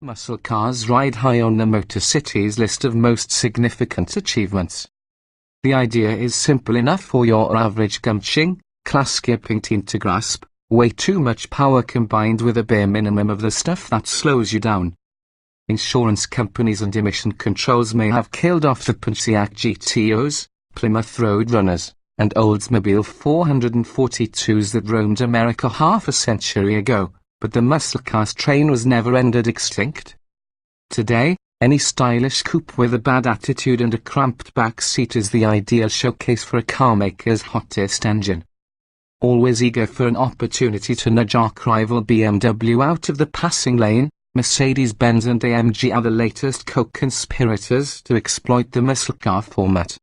Muscle cars ride high on the Motor City's list of most significant achievements. The idea is simple enough for your average gumching, class-skipping teen to grasp: way too much power combined with a bare minimum of the stuff that slows you down. Insurance companies and emission controls may have killed off the Pontiac GTOs, Plymouth Roadrunners, and Oldsmobile 442s that roamed America half a century ago, but the muscle cars train was never rendered extinct. Today, any stylish coupe with a bad attitude and a cramped back seat is the ideal showcase for a carmaker's hottest engine. Always eager for an opportunity to nudge arch rival BMW out of the passing lane, Mercedes-Benz and AMG are the latest co-conspirators to exploit the muscle car format.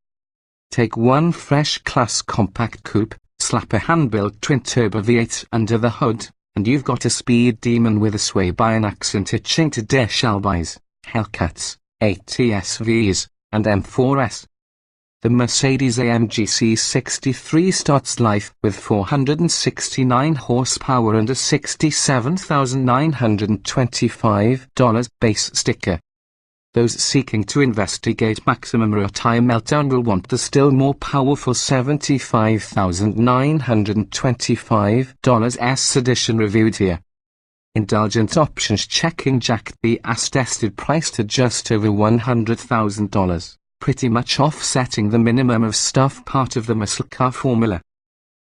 Take one fresh class compact coupe, slap a hand-built twin-turbo V8 under the hood, and you've got a speed demon with a sway-by-an accent itching to dash Albis, Hellcats, ATSVs, and M4s. The Mercedes-AMG C63 starts life with 469 horsepower and a $67,925 base sticker. Those seeking to investigate maximum rear-tire meltdown will want the still more powerful $75,925 S edition reviewed here. Indulgent options checking jacked the as-tested price to just over $100,000, pretty much offsetting the minimum of stuff part of the muscle car formula.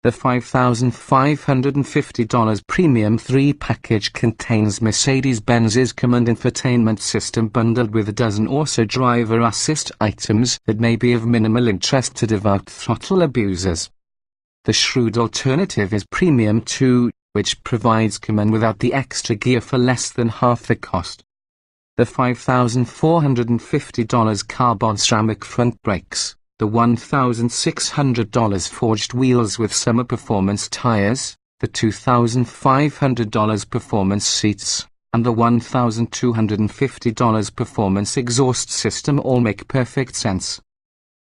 The $5,550 Premium 3 package contains Mercedes-Benz's command infotainment system bundled with a dozen or so driver assist items that may be of minimal interest to devout throttle abusers. The shrewd alternative is Premium 2, which provides command without the extra gear for less than half the cost. The $5,450 carbon ceramic front brakes, the $1,600 forged wheels with summer performance tires, the $2,500 performance seats, and the $1,250 performance exhaust system all make perfect sense.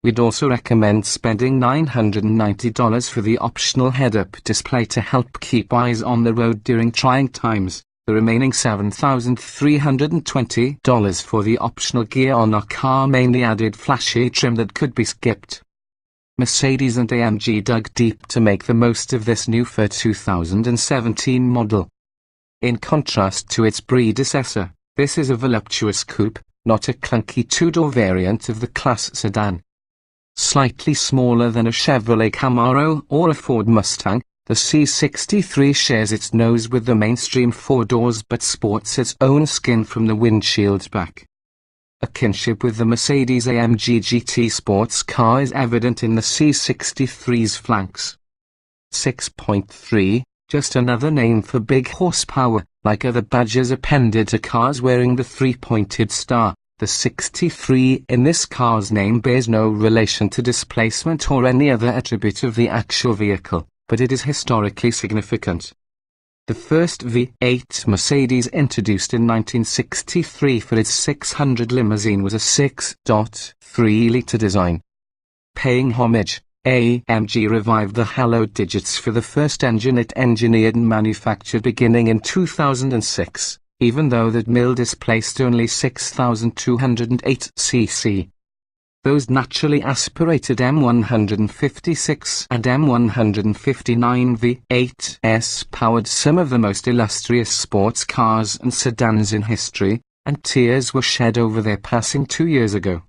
We'd also recommend spending $990 for the optional head-up display to help keep eyes on the road during trying times. The remaining $7,320 for the optional gear on our car mainly added flashy trim that could be skipped. Mercedes and AMG dug deep to make the most of this new for 2017 model. In contrast to its predecessor, this is a voluptuous coupe, not a clunky two-door variant of the class sedan. Slightly smaller than a Chevrolet Camaro or a Ford Mustang, the C63 shares its nose with the mainstream four doors but sports its own skin from the windshield back. A kinship with the Mercedes-AMG GT sports car is evident in the C63's flanks. 6.3, just another name for big horsepower, like other badges appended to cars wearing the three-pointed star. The 63 in this car's name bears no relation to displacement or any other attribute of the actual vehicle, but it is historically significant. The first V8 Mercedes introduced in 1963 for its 600 limousine was a 6.3-litre design. Paying homage, AMG revived the hallowed digits for the first engine it engineered and manufactured beginning in 2006. Even though that mill displaced only 6,208 cc. Those naturally aspirated M156 and M159 V8s powered some of the most illustrious sports cars and sedans in history, and tears were shed over their passing 2 years ago.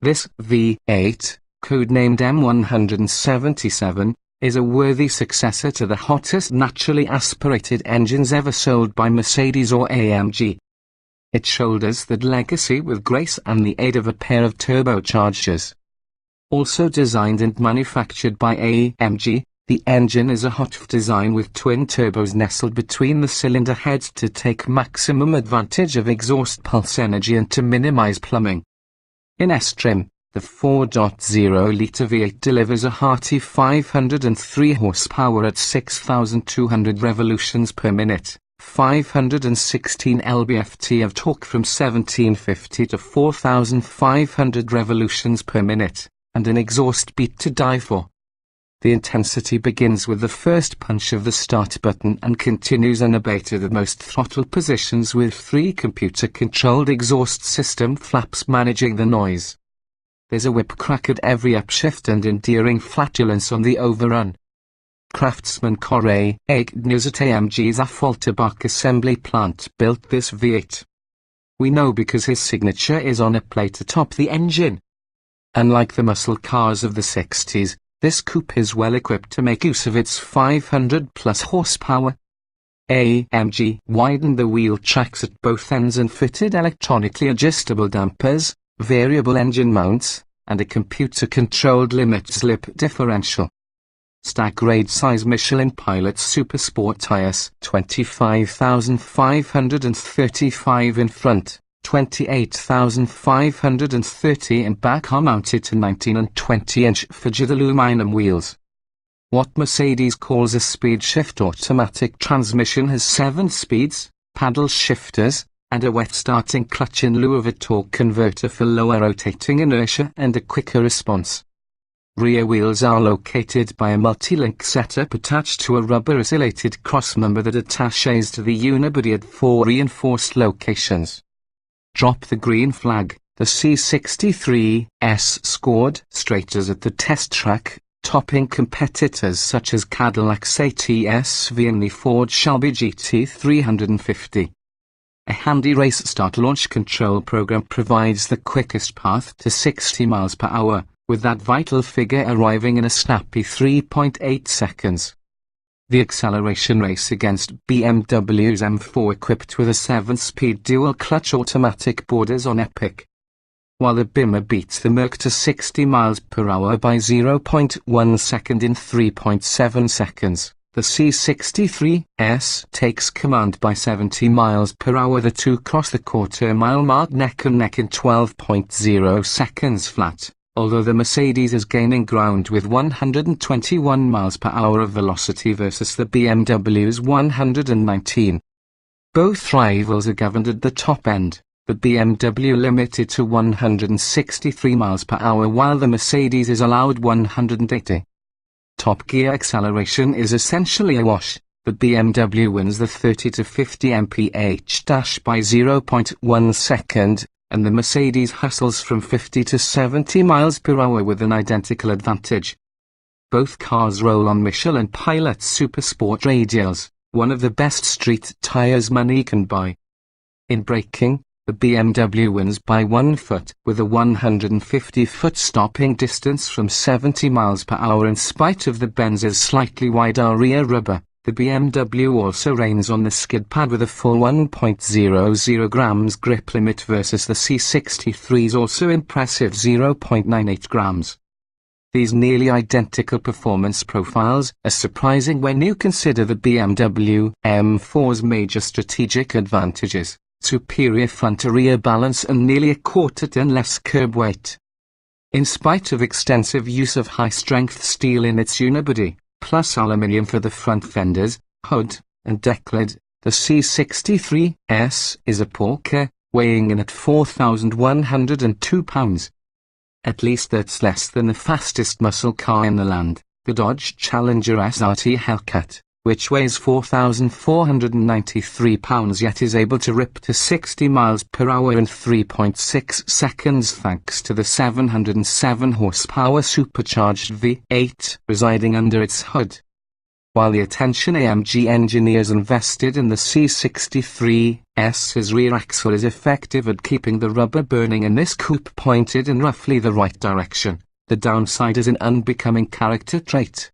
This V8, codenamed M177, is a worthy successor to the hottest naturally aspirated engines ever sold by Mercedes or AMG. It shoulders that legacy with grace and the aid of a pair of turbochargers. Also designed and manufactured by AMG, the engine is a hot design with twin turbos nestled between the cylinder heads to take maximum advantage of exhaust pulse energy and to minimize plumbing. In S-trim, the 4.0-litre V8 delivers a hearty 503 horsepower at 6,200 revolutions per minute, 516 lb-ft of torque from 1750 to 4,500 revolutions per minute, and an exhaust beat to die for. The intensity begins with the first punch of the start button and continues unabated at most throttle positions with 3 computer-controlled exhaust system flaps managing the noise. There's a whip crack at every upshift and endearing flatulence on the overrun. Craftsman Corey Agnews at AMG's Affalterbach assembly plant built this V8. We know because his signature is on a plate atop the engine. Unlike the muscle cars of the 60s, this coupe is well equipped to make use of its 500-plus horsepower. AMG widened the wheel tracks at both ends and fitted electronically adjustable dampers, variable engine mounts, and a computer-controlled limit slip differential. Stack grade size Michelin Pilot Supersport tires 25,535 in front, 28,530 in back are mounted to 19 and 20-inch frigid aluminum wheels. What Mercedes calls a speed shift automatic transmission has 7 speeds, paddle shifters, and a wet starting clutch in lieu of a torque converter for lower rotating inertia and a quicker response. Rear wheels are located by a multi-link setup attached to a rubber insulated crossmember that attaches to the unibody at 4 reinforced locations. Drop the green flag. The C63S scored straighters at the test track, topping competitors such as Cadillac's ATS-V and the Ford Shelby GT 350. A handy race start launch control program provides the quickest path to 60 miles per hour, with that vital figure arriving in a snappy 3.8 seconds. The acceleration race against BMW's M4 equipped with a 7-speed dual-clutch automatic borders on epic. While the Beamer beats the Merc to 60 miles per hour by 0.1 second in 3.7 seconds, the C63S takes command by 70 miles per hour. The two cross the quarter-mile mark neck and neck in 12.0 seconds flat, although the Mercedes is gaining ground with 121 miles per hour of velocity versus the BMW's 119. Both rivals are governed at the top end, the BMW limited to 163 miles per hour while the Mercedes is allowed 180. Top gear acceleration is essentially a wash. The BMW wins the 30 to 50 mph dash by 0.1 second, and the Mercedes hustles from 50 to 70 miles per hour with an identical advantage. Both cars roll on Michelin Pilot Supersport radials, one of the best street tires money can buy. In braking, the BMW wins by 1 foot, with a 150-foot stopping distance from 70 miles per hour in spite of the Benz's slightly wider rear rubber. The BMW also reigns on the skid pad with a full 1.00 grams grip limit versus the C63's also impressive 0.98 grams. These nearly identical performance profiles are surprising when you consider the BMW M4's major strategic advantages: superior front-to-rear balance and nearly a quarter-ton less curb weight. In spite of extensive use of high-strength steel in its unibody, plus aluminium for the front fenders, hood, and deck lid, the C63S is a porker, weighing in at 4,102 pounds. At least that's less than the fastest muscle car in the land, the Dodge Challenger SRT Hellcat, which weighs 4,493 pounds yet is able to rip to 60 miles per hour in 3.6 seconds thanks to the 707 horsepower supercharged V8 residing under its hood. While the attention AMG engineers invested in the C63S's rear axle is effective at keeping the rubber burning in this coupe pointed in roughly the right direction, the downside is an unbecoming character trait.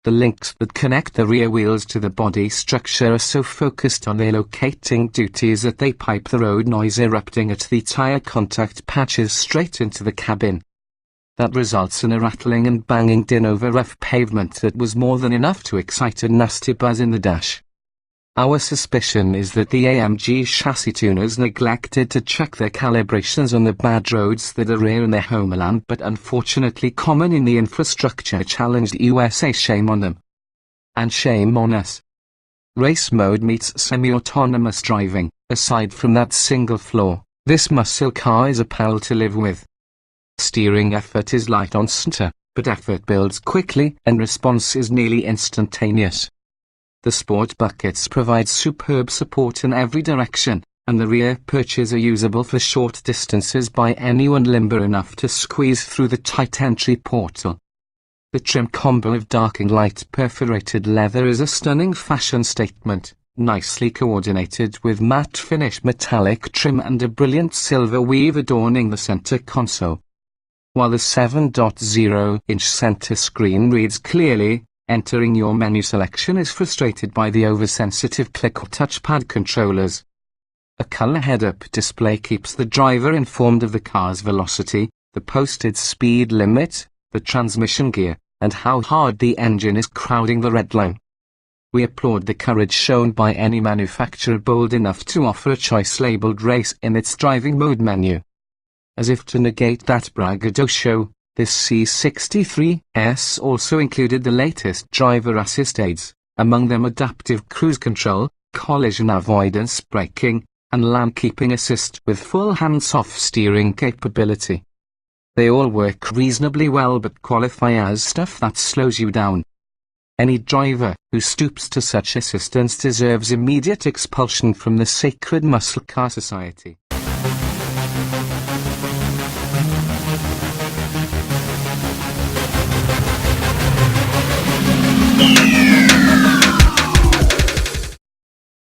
The links that connect the rear wheels to the body structure are so focused on their locating duties that they pipe the road noise erupting at the tire contact patches straight into the cabin. That results in a rattling and banging din over rough pavement that was more than enough to excite a nasty buzz in the dash. Our suspicion is that the AMG chassis tuners neglected to check their calibrations on the bad roads that are rare in their homeland but unfortunately common in the infrastructure-challenged USA. Shame on them. And shame on us. Race mode meets semi-autonomous driving. Aside from that single flaw, this muscle car is a pal to live with. Steering effort is light on center, but effort builds quickly and response is nearly instantaneous. The sport buckets provide superb support in every direction, and the rear perches are usable for short distances by anyone limber enough to squeeze through the tight entry portal. The trim combo of dark and light perforated leather is a stunning fashion statement, nicely coordinated with matte finish metallic trim and a brilliant silver weave adorning the center console. While the 7.0-inch center screen reads clearly, entering your menu selection is frustrated by the oversensitive click or touchpad controllers. A color head-up display keeps the driver informed of the car's velocity, the posted speed limit, the transmission gear, and how hard the engine is crowding the red line. We applaud the courage shown by any manufacturer bold enough to offer a choice labeled race in its driving mode menu. As if to negate that braggadocio, this C63S also included the latest driver assist aids, among them adaptive cruise control, collision avoidance braking, and lane keeping assist with full hands-off steering capability. They all work reasonably well but qualify as stuff that slows you down. Any driver who stoops to such assistance deserves immediate expulsion from the sacred muscle car society.